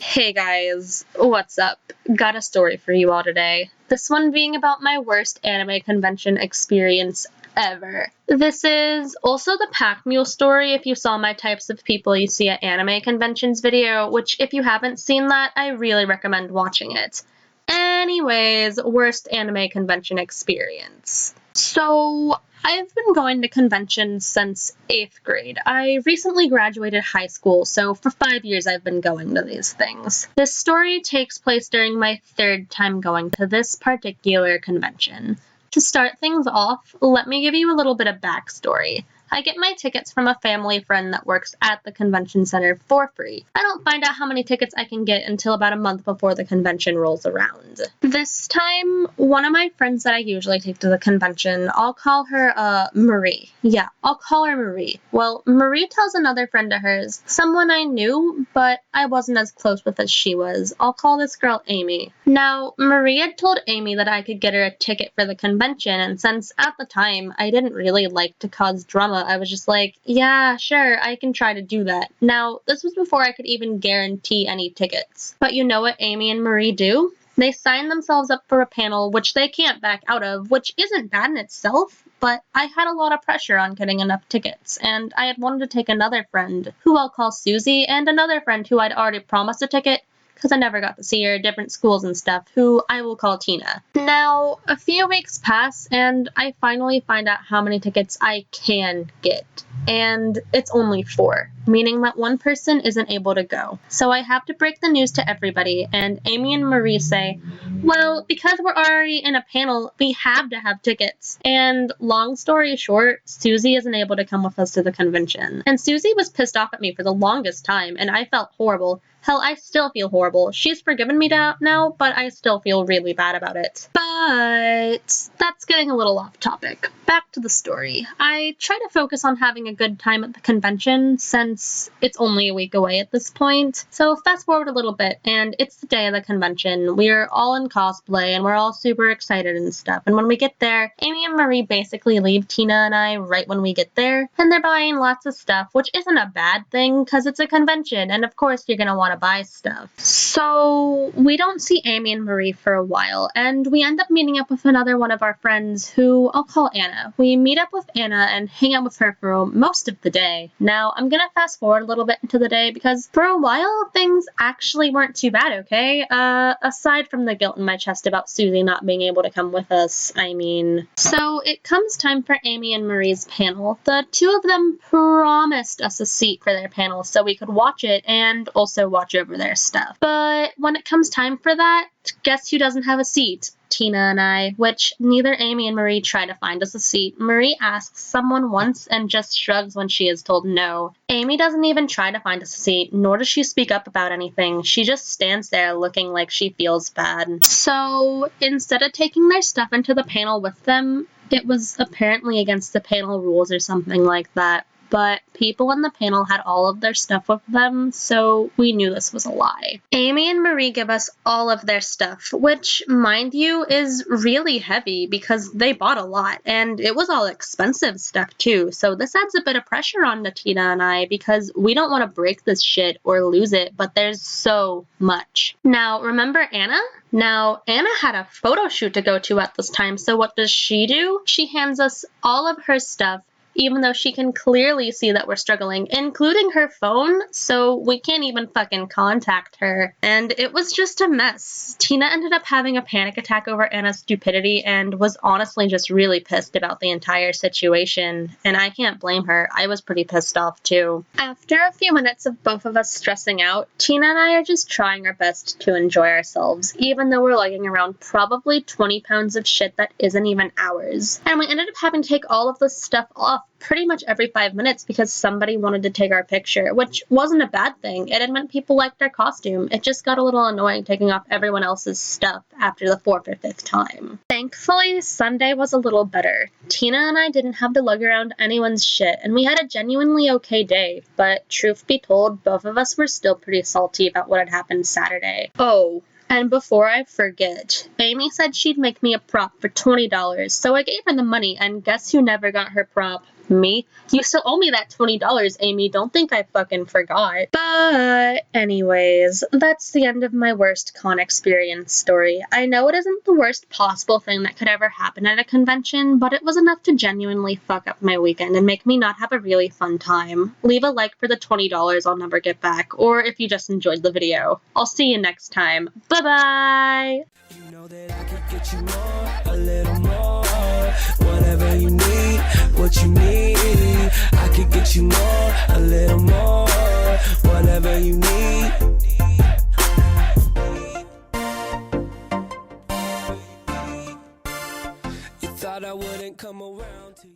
Hey guys, what's up? Got a story for you all today. This one being about my worst anime convention experience ever. This is also the Pack Mule story if you saw my types of people you see at anime conventions video, which if you haven't seen that, I really recommend watching it. Anyways, worst anime convention experience. So, I've been going to conventions since 8th grade. I recently graduated high school, so for 5 years I've been going to these things. This story takes place during my 3rd time going to this particular convention. To start things off, let me give you a little bit of backstory. I get my tickets from a family friend that works at the convention center for free. I don't find out how many tickets I can get until about a month before the convention rolls around. This time, one of my friends that I usually take to the convention, I'll call her, Marie. Yeah, I'll call her Marie. Well, Marie tells another friend of hers, someone I knew, but I wasn't as close with as she was. I'll call this girl Amy. Now, Marie had told Amy that I could get her a ticket for the convention, and since at the time I didn't really like to cause drama, I was just like, yeah, sure, I can try to do that. Now, this was before I could even guarantee any tickets. But you know what Amy and Marie do? They sign themselves up for a panel which they can't back out of, which isn't bad in itself, but I had a lot of pressure on getting enough tickets, and I had wanted to take another friend, who I'll call Susie, and another friend who I'd already promised a ticket, because I never got to see her, different schools and stuff, who I will call Tina. Now, a few weeks pass, and I finally find out how many tickets I can get. And it's only 4, meaning that one person isn't able to go. So I have to break the news to everybody, and Amy and Marie say, well, because we're already in a panel, we have to have tickets. And long story short, Susie isn't able to come with us to the convention. And Susie was pissed off at me for the longest time, and I felt horrible. Hell, I still feel horrible. She's forgiven me now, but I still feel really bad about it. But that's getting a little off topic. Back to the story. I try to focus on having a good time at the convention since it's only a week away at this point. So fast forward a little bit, and it's the day of the convention. We're all in cosplay, and we're all super excited and stuff. And when we get there, Amy and Marie basically leave Tina and I right when we get there, and they're buying lots of stuff, which isn't a bad thing because it's a convention, and of course you're gonna want to buy stuff. So we don't see Amy and Marie for a while, and we end up meeting up with another one of our friends who I'll call Anna. We meet up with Anna and hang out with her for most of the day. Now, I'm gonna fast forward a little bit into the day because for a while things actually weren't too bad, okay? Aside from the guilt in my chest about Susie not being able to come with us, I mean. So it comes time for Amy and Marie's panel. The two of them promised us a seat for their panel so we could watch it and also watch over their stuff. But when it comes time for that, guess who doesn't have a seat? Tina and I, which neither Amy and Marie try to find us a seat. Marie asks someone once and just shrugs when she is told no. Amy doesn't even try to find us a seat, nor does she speak up about anything. She just stands there looking like she feels bad. So instead of taking their stuff into the panel with them, it was apparently against the panel rules or something like that. But people in the panel had all of their stuff with them, so we knew this was a lie. Amy and Marie give us all of their stuff, which, mind you, is really heavy because they bought a lot, and it was all expensive stuff too, so this adds a bit of pressure on Tina and I because we don't want to break this shit or lose it, but there's so much. Now, remember Anna? Now, Anna had a photo shoot to go to at this time, so what does she do? She hands us all of her stuff, even though she can clearly see that we're struggling, including her phone, so we can't even fucking contact her. And it was just a mess. Tina ended up having a panic attack over Anna's stupidity and was honestly just really pissed about the entire situation. And I can't blame her. I was pretty pissed off too. After a few minutes of both of us stressing out, Tina and I are just trying our best to enjoy ourselves, even though we're lugging around probably 20 pounds of shit that isn't even ours. And we ended up having to take all of this stuff off pretty much every 5 minutes because somebody wanted to take our picture, which wasn't a bad thing. It meant people liked our costume. It just got a little annoying taking off everyone else's stuff after the 4th or 5th time. Thankfully, Sunday was a little better. Tina and I didn't have to lug around anyone's shit, and we had a genuinely okay day, but truth be told, both of us were still pretty salty about what had happened Saturday. Oh, and before I forget, Amy said she'd make me a prop for $20, so I gave her the money, and guess who never got her prop? Me? You still owe me that $20, Amy. Don't think I fucking forgot. But anyways, that's the end of my worst con experience story. I know it isn't the worst possible thing that could ever happen at a convention, but it was enough to genuinely fuck up my weekend and make me not have a really fun time. Leave a like for the $20 I'll never get back, or if you just enjoyed the video. I'll see you next time. Bye-bye! You know that I could get you more, a little more, whatever you need, what you need. I could get you more, a little more, whatever you need. You thought I wouldn't come around to you.